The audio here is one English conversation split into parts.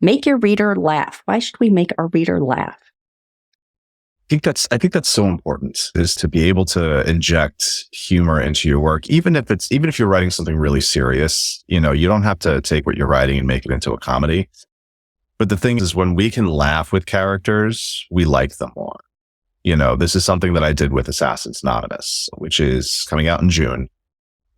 Make your reader laugh. Why should we make our reader laugh? I think that's so important, is to be able to inject humor into your work, even if you're writing something really serious. You don't have to take what you're writing and make it into a comedy. But the thing is, when we can laugh with characters, we like them more. This is something that I did with Assassins Anonymous, which is coming out in June.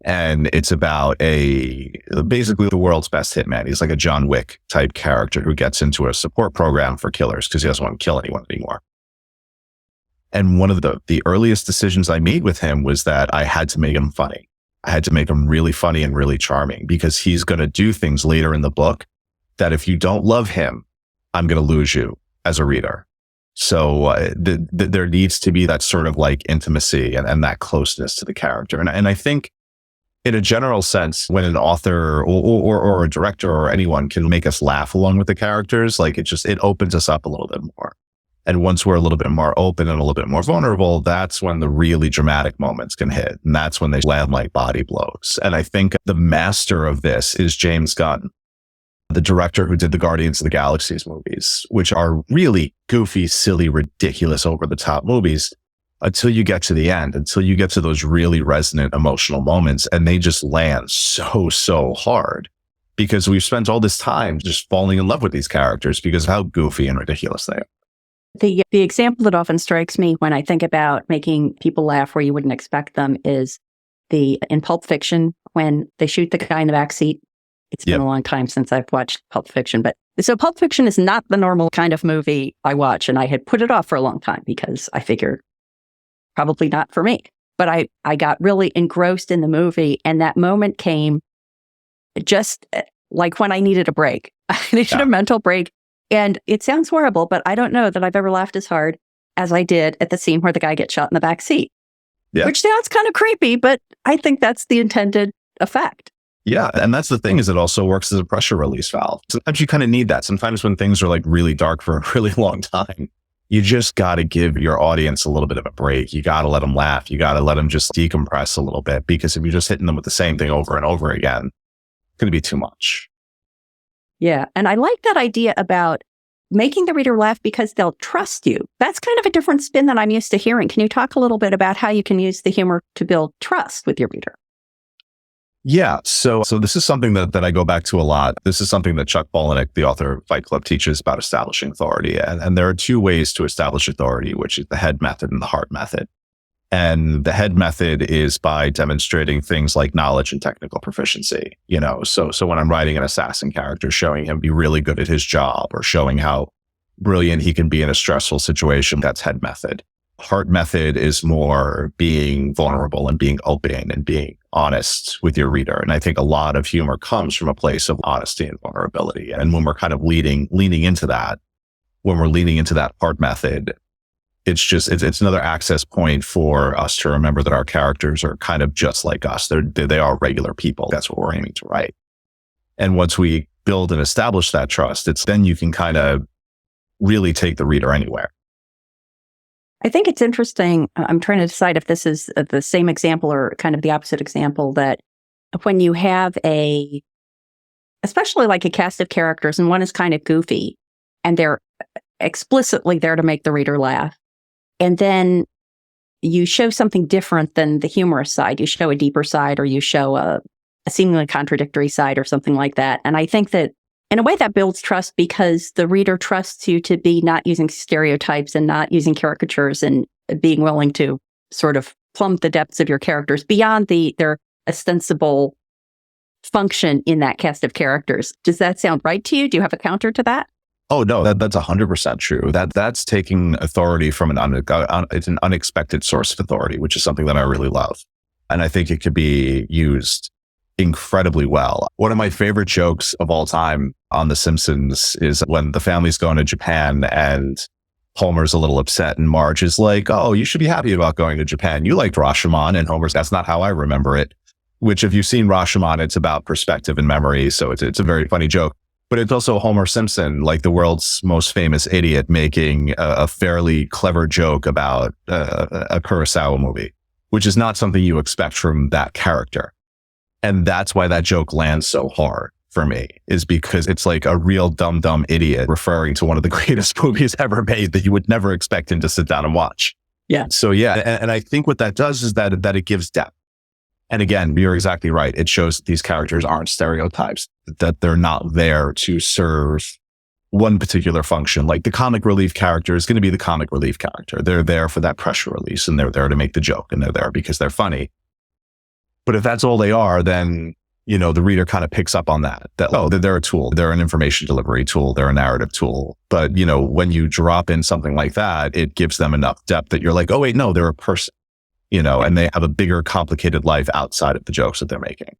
And it's about basically the world's best hitman. He's like a John Wick type character who gets into a support program for killers because he doesn't want to kill anyone anymore. And one of the earliest decisions I made with him was that I had to make him funny. I had to make him really funny and really charming, because he's going to do things later in the book that if you don't love him, I'm going to lose you as a reader. So there needs to be that sort of like intimacy and that closeness to the character. And I think in a general sense, when an author or a director or anyone can make us laugh along with the characters, like it opens us up a little bit more. And once we're a little bit more open and a little bit more vulnerable, that's when the really dramatic moments can hit. And that's when they land like body blows. And I think the master of this is James Gunn, the director who did the Guardians of the Galaxy's movies, which are really goofy, silly, ridiculous, over the top movies, until you get to the end, until you get to those really resonant emotional moments. And they just land so hard, because we've spent all this time just falling in love with these characters because of how goofy and ridiculous they are. The example that often strikes me when I think about making people laugh where you wouldn't expect them is in Pulp Fiction, when they shoot the guy in the backseat. It's been a long time since I've watched Pulp Fiction, so Pulp Fiction is not the normal kind of movie I watch, and I had put it off for a long time because I figured probably not for me. But I got really engrossed in the movie, and that moment came just like when I needed a break. I needed a mental break. And it sounds horrible, but I don't know that I've ever laughed as hard as I did at the scene where the guy gets shot in the back seat, which sounds kind of creepy, but I think that's the intended effect. Yeah. And that's the thing, is it also works as a pressure release valve. Sometimes you kind of need that. Sometimes when things are like really dark for a really long time, you just got to give your audience a little bit of a break. You got to let them laugh. You got to let them just decompress a little bit, because if you're just hitting them with the same thing over and over again, it's going to be too much. Yeah. And I like that idea about making the reader laugh because they'll trust you. That's kind of a different spin than I'm used to hearing. Can you talk a little bit about how you can use the humor to build trust with your reader? Yeah. So this is something that I go back to a lot. This is something that Chuck Palahniuk, the author of Fight Club, teaches about establishing authority. And there are two ways to establish authority, which is the head method and the heart method. And the head method is by demonstrating things like knowledge and technical proficiency. So when I'm writing an assassin character, showing him be really good at his job, or showing how brilliant he can be in a stressful situation, that's head method. Heart method is more being vulnerable and being open and being honest with your reader. And I think a lot of humor comes from a place of honesty and vulnerability. And when we're kind of leaning into that, heart method, it's another access point for us to remember that our characters are kind of just like us. They are regular people. That's what we're aiming to write. And once we build and establish that trust, then you can kind of really take the reader anywhere. I think it's interesting. I'm trying to decide if this is the same example or kind of the opposite example, that when you have especially like a cast of characters, and one is kind of goofy and they're explicitly there to make the reader laugh, and then you show something different than the humorous side. You show a deeper side, or you show a seemingly contradictory side, or something like that. And I think that in a way that builds trust, because the reader trusts you to be not using stereotypes and not using caricatures, and being willing to sort of plumb the depths of your characters beyond their ostensible function in that cast of characters. Does that sound right to you? Do you have a counter to that? Oh, no, that's 100% true. That's taking authority from it's an unexpected source of authority, which is something that I really love. And I think it could be used incredibly well. One of my favorite jokes of all time on The Simpsons is when the family's going to Japan and Homer's a little upset, and Marge is like, "Oh, you should be happy about going to Japan. You liked Rashomon." And Homer's, "That's not how I remember it." Which, if you've seen Rashomon, it's about perspective and memory. So it's a very funny joke. But it's also Homer Simpson, like the world's most famous idiot, making a fairly clever joke about a Kurosawa movie, which is not something you expect from that character. And that's why that joke lands so hard for me is because it's like a real dumb idiot referring to one of the greatest movies ever made that you would never expect him to sit down and watch. Yeah. So yeah. And I think what that does is that it gives depth. And again, you're exactly right. It shows that these characters aren't stereotypes, that they're not there to serve one particular function. Like the comic relief character is going to be the comic relief character. They're there for that pressure release, and they're there to make the joke, and they're there because they're funny. But if that's all they are, then, you know, the reader kind of picks up on that, oh, they're a tool. They're an information delivery tool. They're a narrative tool. But, you know, when you drop in something like that, it gives them enough depth that you're like, oh, wait, no, they're a person, you know, and they have a bigger, complicated life outside of the jokes that they're making.